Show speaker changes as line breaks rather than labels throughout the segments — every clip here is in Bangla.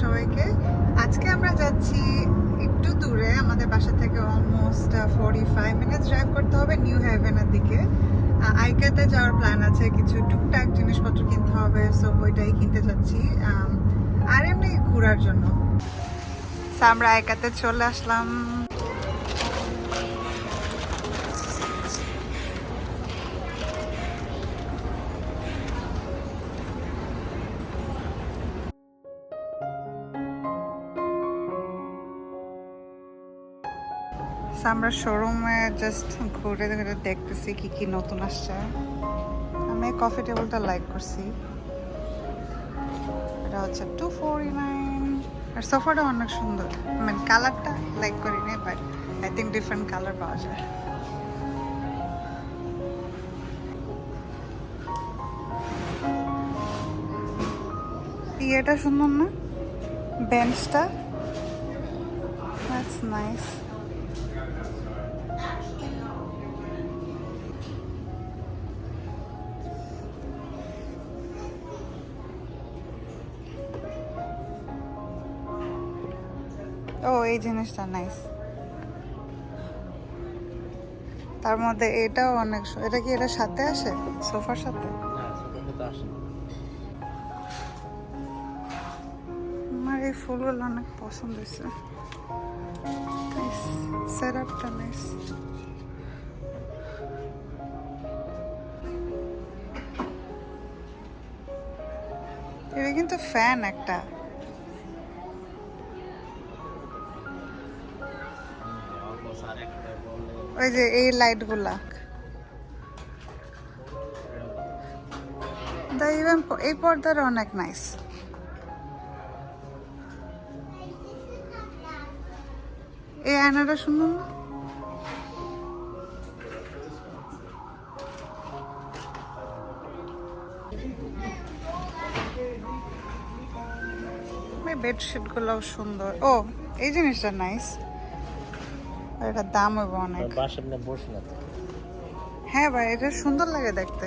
সবাইকে। আজকে আমরা যাচ্ছি একটু দূরে, আমাদের বাসা থেকে অলমোস্ট 45 মিনিটস ড্রাইভ করতে হবে নিউ হ্যাভেনের দিকে। আইকাতে যাওয়ার প্ল্যান আছে, কিছু টুকটাক জিনিসপত্র কিনতে হবে, সো ওইটাই কিনতে যাচ্ছি আর এমনি ঘোরার জন্য। আমরা আইকাতে চলে আসলাম। আমরা শোরুমে জাস্ট ঘুরে ঘুরে দেখতেছি কি কি নতুন আসছে। আমি কফি টেবিলটা লাইক করছি, এটা হচ্ছে 249। আর সোফাটা অনেক সুন্দর, মানে কালারটা লাইক করি না, but I think different colour পাওয়া যায়। এটা সুন্দর না, বেঞ্চটা, দ্যাটস নাইস। ও এই জিনিসটা নাইস। তার মধ্যে এটাও অনেক, এটা কি এটা সাথে আসে সোফার সাথে? আমার এই ফুলগুলো অনেক পছন্দ হয়েছে, সেট আপটা নাইস। এটা কিন্তু ফ্যান একটা, ওই যে এই লাইট গুলা, এই পর্দাটা অনেক নাইস। এই আয়নাটা সুন্দর না? বেডশিট গুলোও সুন্দর। ও এই জিনিসটা নাইস, এটার দাম হইব অনেক। হ্যাঁ ভাই, এটা সুন্দর লাগে দেখতে।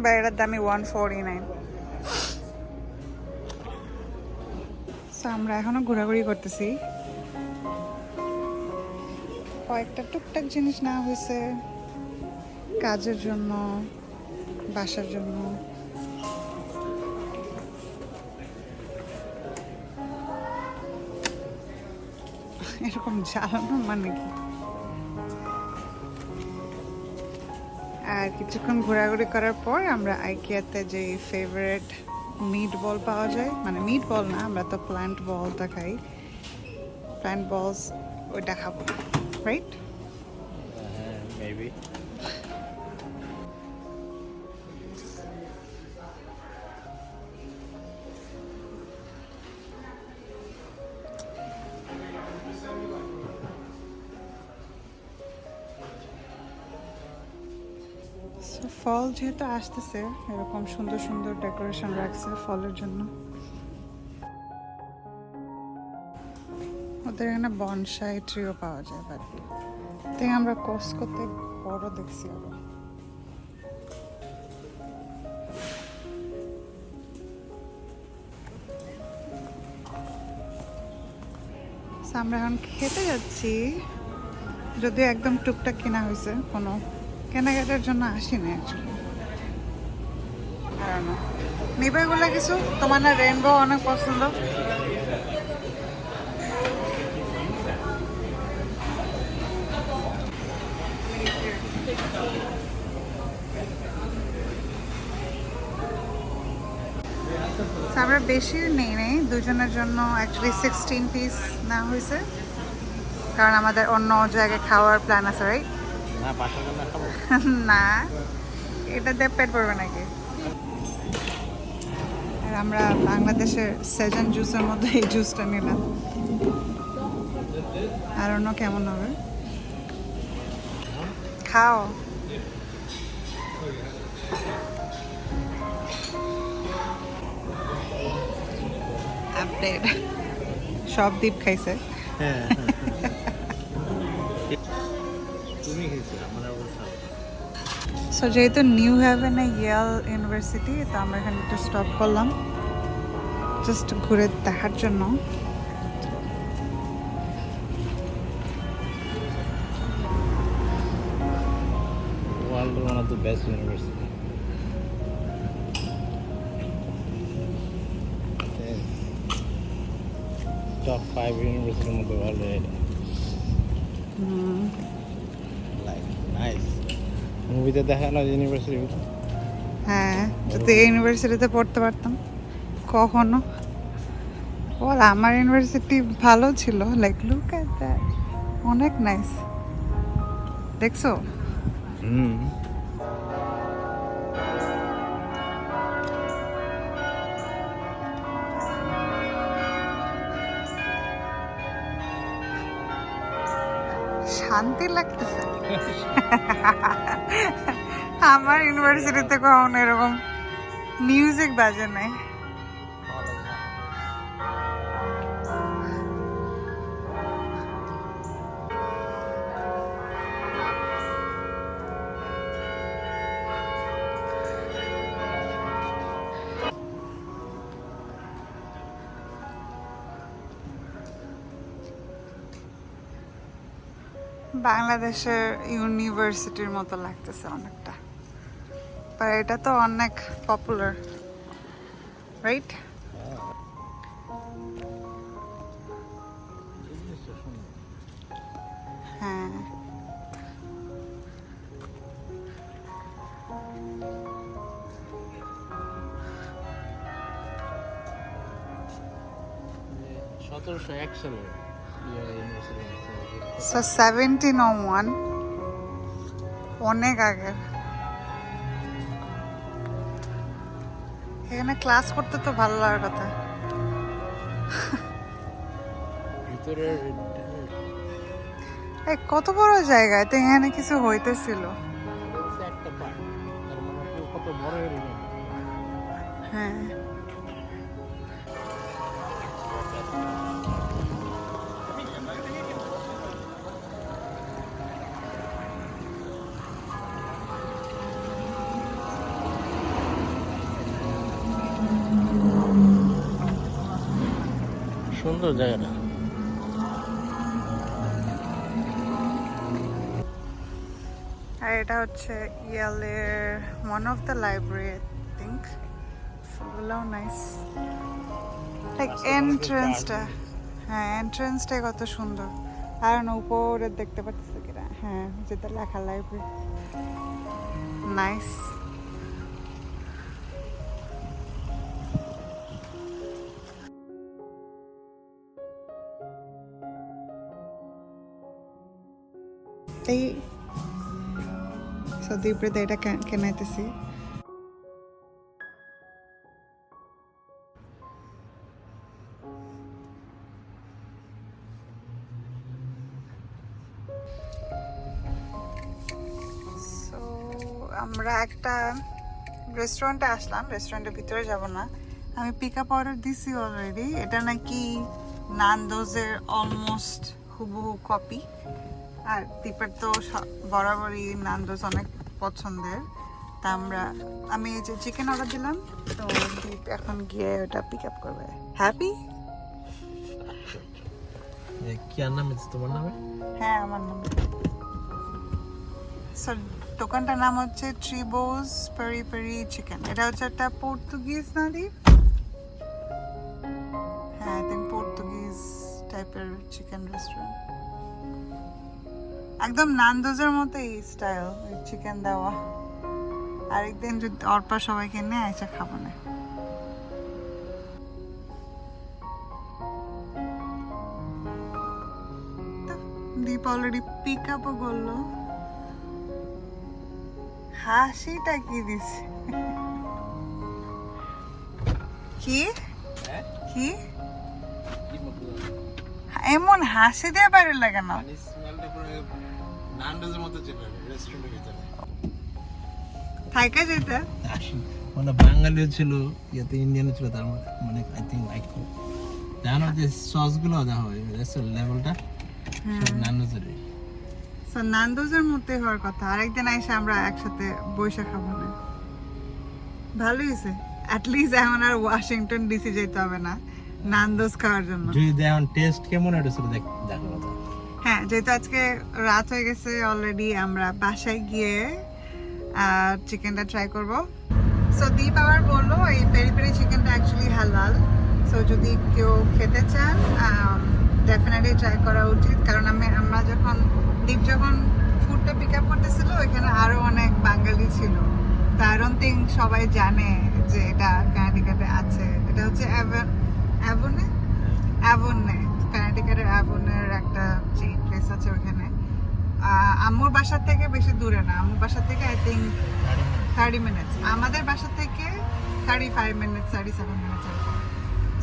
ভাই এটার দামই 149। আমরা এখনো ঘোরাঘুরি করতেছি, কয়েকটা টুকটাক জিনিস নেওয়া হয়েছে কাজের জন্য, বাসার জন্য। এরকম জ্বালানো মানে কি। আর কিছুক্ষণ ঘোরাঘুরি করার পর আমরা আইকিয়াতে যে ফেভারিট মিট বল পাওয়া যায়, মানে মিট বল না, আমরা তো প্ল্যান্ট বলটা খাই, প্ল্যান্ট বলস, ওইটা খাবো, রাইট? মেবি। ফল যেহেতু আসতেছে, এরকম সুন্দর সুন্দর ডেকোরেশন রাখছে ফলের জন্য। ওদের এখানে বনসাই ট্রিও পাওয়া যায়, বাট আমরা কস্কোতে বড় দেখছি আরো। আমরা এখন খেতে যাচ্ছি, যদিও একদম টুকটাক কেনা হয়েছে, কোনো কেনাকাটার জন্য আসি না অ্যাকচুয়ালি। নিবে এগুলো কিছু? তোমার না রেইনবো অনেক পছন্দ? আমরা বেশি নেই দুজনের জন্য, অ্যাকচুয়ালি 16 পিস নেওয়া হয়েছে, কারণ আমাদের অন্য জায়গায় খাওয়ার প্ল্যান আছে, রাইট? না, এটা দিয়ে পেট পড়বে নাকি? আর আমরা বাংলাদেশের সেজন জুসের মধ্যে এই জুসটা নিলাম, আর অন্য কেমন হবে। খাও। আপডেট সব দ্বীপ খাইছে। সো যেহেতু নিউ হ্যাভেনে ইয়েল ইউনিভার্সিটি, তো আমরা এখানে একটু স্টপ করলাম। জাস্ট ঘুরে দেখার জন্য।
World one of the best university. Top 5 university in the world. Like nice. মুভিতে দেখানো ইউনিভার্সিটি।
হ্যাঁ, যদি এই ইউনিভার্সিটিতে পড়তে পারতাম কখনো। বল, আমার ইউনিভার্সিটি ভালো ছিল। লাইক লুক এট দ্যাট, অনেক নাইস। দেখছো? শান্তি লাগতেছে। আমার ইউনিভার্সিটিতে কখনো এরকম মিউজিক বাজে নাই। বাংলাদেশের ইউনিভার্সিটির মতো লাগতেছে অনেকটা, আর এটা তো অনেক পপুলার, রাইট? হ্যাঁ, সো 1701, অনেক আগের। এখানে ক্লাস করতে তো ভালো লাগার কথা। এই কত বড় জায়গায় তো এখানে কিছু হইতেছিল। হ্যাঁ,
সুন্দর জায়গাটা।
আর এটা হচ্ছে ইয়ালের one of the library, I think. ফুলগুলোও নাইস, লাইক এন্ট্রেন্সটা। হ্যাঁ, এন্ট্রেন্সটাই কত সুন্দর। আর না উপরে দেখতে পাচ্ছি কিনা, হ্যাঁ, যেটা লেখা লাইব্রেরি, নাইস। এই সদীপ্রেতে এটা কেনাইতেছি। আমরা একটা রেস্টুরেন্টে আসলাম, রেস্টুরেন্টের ভিতরে যাব না। আমি পিক আপ অর্ডার দিছি অলরেডি। এটা নাকি নান্দোজের অলমোস্ট হুবহু কপি। আর দীপের তো বরাবরই নান্দোজ অনেক পছন্দের। তা আমি এই যে চিকেন অর্ডার দিলাম, তো দীপ এখন গিয়ে ওটা পিক আপ করবে। হ্যাপি?
কি আর নাম আছে তোমার নামে?
হ্যাঁ, আমার নাম। স্যার, দোকানটার নাম হচ্ছে ট্রিবোস পেরি পেরি চিকেন। এটা হচ্ছে একটা পর্তুগিজ না দীপ? হ্যাঁ, আই থিঙ্ক পর্তুগিজ টাইপের চিকেন রেস্টুরেন্ট। একদম নান্দোজের মতো এই স্টাইল, চিকেন দেওয়া। আরেকদিন যদি অর্পা সবাইকে নিয়ে এসে খাবো না। দীপ অলরেডি পিক আপও করলো। হাসিটা কি দিছে? কি কি এমন হাসি দিয়ে বাইরে লাগে না?
নান্দোজের মতো চলে রেস্টুরেন্টের ভিতরে
থাইকা যেতে
মানে বাঙালিও ছিল, ইয়াতে ইন্ডিয়ানও ছিল, তার মানে আই থিঙ্ক লাইক জানো যে সসগুলো দেওয়া হয় লেভেলটা সব নান্দোজের।
সো নান্দোজের মধ্যে হওয়ার কথা। আরেকদিন এসে আমরা একসাথে বসে খাবো না? ভালোই হয়েছে। অ্যাটলিস্ট এখন আর ওয়াশিংটন ডিসি যেতে হবে না নান্দোস খাওয়ার জন্য।
যদি দেখুন টেস্ট কেমন এটা শুধু দেখো কথা।
হ্যাঁ, যেহেতু আজকে রাত হয়ে গেছে অলরেডি, আমরা বাসায় গিয়ে চিকেনটা ট্রাই করব। সো দীপ আবার বললো এই পেরি পেরি চিকেনটা অ্যাকচুয়ালি হালাল, সো যদি কেউ খেতে চান ডেফিনেটলি ট্রাই করা উচিত। কারণ আমরা দীপ যখন ফুডটা পিক আপ করতেছিল ওইখানে আরো অনেক বাঙালি ছিল, তো আই ডোন্ট থিঙ্ক সবাই জানে যে এটা কানাডিকাতে আছে। এটা হচ্ছে অ্যাভনে, কানাডিকাটের অ্যাভনের একটা প্লেস আছে ওখানে। আম্মুর বাসা থেকে বেশি দূরে না, আম্মুর বাসা থেকে আই থিঙ্ক 30 মিনিটস, আমাদের বাসা থেকে 35 মিনিটস 37 মিনিটস।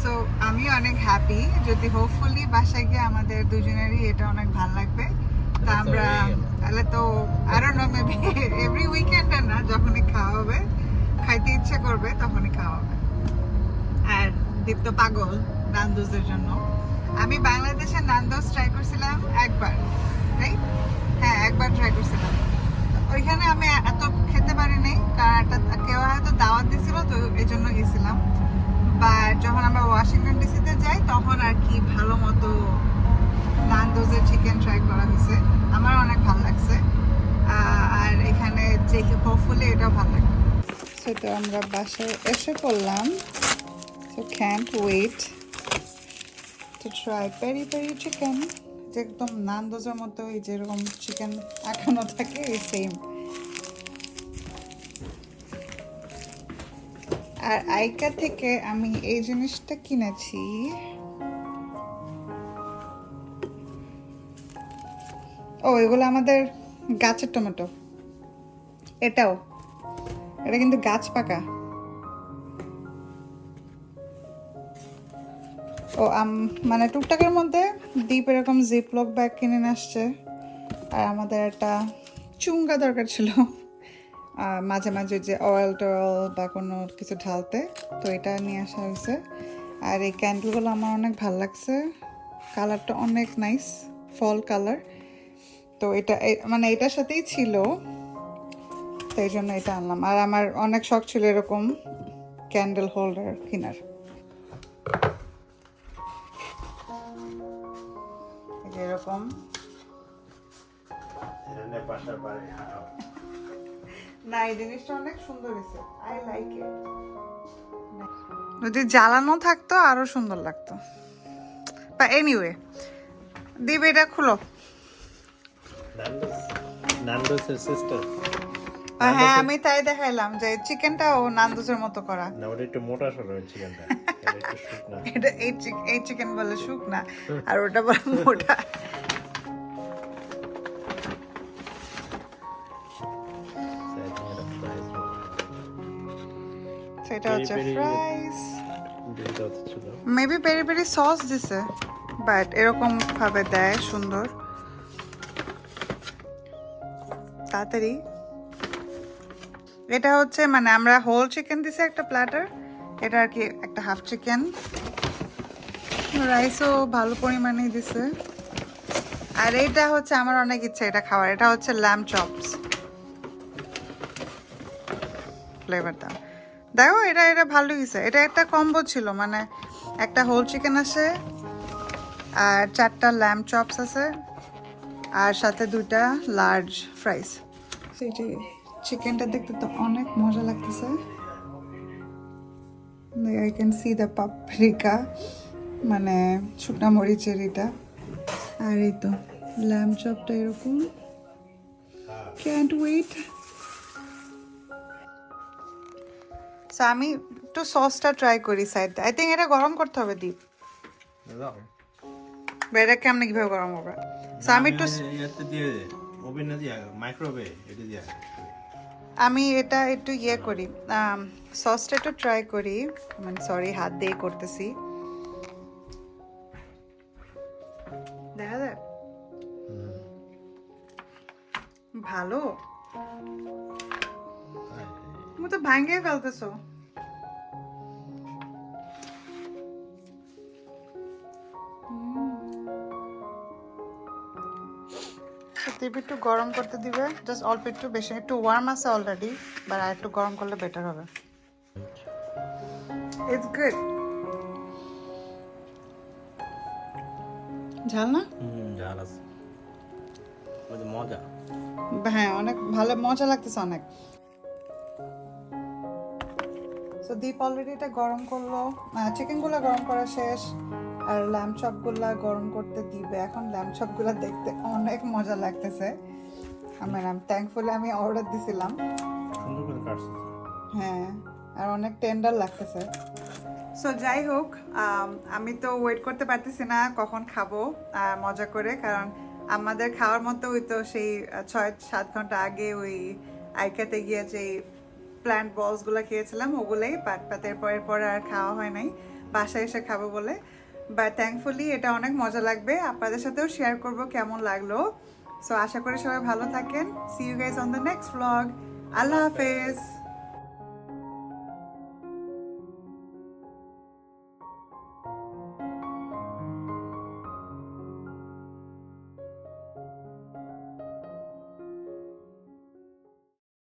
সো আমি অনেক হ্যাপি, যদি হোপফুলি বাসায় গিয়ে আমাদের দুজনেরই এটা অনেক ভালো লাগবে। তা আমরা তাহলে তো I don't know, maybe every উইকেন্ডে না, যখনই খাওয়া হবে, খাইতে ইচ্ছে করবে তখনই খাওয়া হবে। আর দীপ তো পাগল নান্দোসের জন্য। আমি বাংলাদেশে নান্দোস ট্রাই করছিলাম একবার, রাইট? হ্যাঁ, একবার ট্রাই করছিলাম। ওইখানে আমি এত খেতে পারিনি, কারণ কেউ হয়তো দাওয়াত দিছিল, তো এই জন্য গেছিলাম। বা যখন আমরা ওয়াশিংটন ডিসিতে যাই তখন আর কি ভালো মতো নান্দোসের চিকেন ট্রাই করা হয়েছে, আমার অনেক ভালো লাগছে। আর এখানে যে হোপফুলি এটাও ভালো লাগবে। সেটা আমরা বাসায় এসে পড়লাম, so can't wait to try peri peri chicken. একদম নান্দোসের মতো এই যেরকম চিকেন আঁকানো থাকে এই সেম। আর আইকা থেকে আমি এই জিনিসটা কিনেছি, এগুলো আমাদের গাছের টমেটো। এটা কিন্তু গাছ পাকা। মানে টুকটাকের মধ্যে দীপ এরকম জিপলক ব্যাগ কিনে নিয়ে আসছে। আর আমাদের একটা চুঙ্গা দরকার ছিল মাঝে মাঝে যে অয়েল টয়েল বা কোনো কিছু ঢালতে, তো এটা নিয়ে আসা হয়েছে। আর এই ক্যান্ডেলগুলো আমার অনেক ভালো লাগছে, কালারটা অনেক নাইস, ফল কালার। তো এটা মানে এটার সাথেই ছিল, তো এই জন্য এটা আনলাম। আর আমার অনেক শখ ছিল এরকম ক্যান্ডেল হোল্ডার কেনার। এরকম না, এই জিনিসটা অনেক সুন্দর হয়েছে, আই লাইক ইট। যদি জ্বালানো থাকতো আরো সুন্দর লাগতো। বা এনিওয়ে, দীপ এটা খুলো।
নান্দোসের সিস্টার।
হ্যাঁ, আমি তাই দেখাইলাম যে চিকেনটা ও নান্দোসের মতো করা।
না, ওটা একটু মোটা সরো চিকেনটা, এটা একটু শুকনা।
এটা এই চিকেন বলে শুকনা, আর ওটা বলে মোটা। সেটা হচ্ছে fries, maybe peri peri sauce দিছে, বাট এরকম ভাবে দেয় সুন্দর। তাড়াতাড়ি এটা হচ্ছে মানে আমরা হোল চিকেন দিছে একটা প্ল্যাটার, এটা আর কি একটা হাফ চিকেন। রাইসও ভালো পরিমাণে দিছে। আর এইটা হচ্ছে আমার অনেক ইচ্ছা এটা খাওয়ার, এটা হচ্ছে ল্যাম্ব চপস ফ্লেভারটা। দেখো এটা ভালো হয়েছে, এটা একটা কম্বো ছিল, মানে একটা হোল চিকেন আছে আর 4টা ল্যাম্ব চপস আছে আর সাথে 2টা লার্জ ফ্রাইস। সেইটি চিকেনটা দেখতে তো অনেক মজা লাগতেছে। I can see the paprika, মানে শুকনা মরিচের এটা। আর এই তো ল্যাম্ব চপটা এরকম, ক্যান্ট ওয়েট। সো আমি একটু সসটা ট্রাই করি সাইড। আই থিঙ্ক এটা গরম করতে হবে দীপ, এটা কেমন কিভাবে গরম হবে? সো আমি একটু
ওভেনে দিয়া মাইক্রোওয়েভে এটা দিয়া
আমি এটা একটু ইয়ে করি, সসটা একটু ট্রাই করি, মানে সরি হাত দিয়ে করতেছি। দেখা যায় ভালো, তুমি তো ভাঙিয়ে ফেলতেছো। একটু গরম করতে দিবে, জাস্ট অল্প একটু, বেশি একটু ওয়ার্ম আছে অলরেডি, বাট আর একটু গরম করলে বেটার হবে। It's good. ঝাল না?
ঝাল আছে মজা।
হ্যাঁ অনেক ভালো, মজা লাগতেছে অনেক। সো দীপ অলরেডি এটা গরম করলো, চিকেনগুলো গরম করা শেষ, আর ল্যাম্ব চপগুলো গরম করতে দিবে। এখন ল্যাম্ব চপগুলো দেখতে অনেক মজা লাগতেছে। থ্যাঙ্কফুলি আমি অর্ডার দিছিলাম।
সুন্দর করে কাটছে।
হ্যাঁ, আর অনেক টেন্ডার লাগতেছে। সো যাই হোক, আমি তো ওয়েট করতে পারতেছি না কখন খাবো মজা করে, কারণ আমাদের খাওয়ার মতো ওই তো সেই 6-7 ঘন্টা আগে ওই আইকাতে গিয়ে যে প্ল্যান্ট বলসগুলো খেয়েছিলাম ওগুলোই, পাতের পরের পর আর খাওয়া হয় নাই, বাসায় এসে খাবো বলে। বাট থ্যাঙ্কফুলি এটা অনেক মজা লাগবে, আপনাদের সাথেও শেয়ার করব কেমন লাগলো। সো আশা করি সবাই ভালো থাকেন। See you guys on the next blog. আল্লাহ হাফেজ।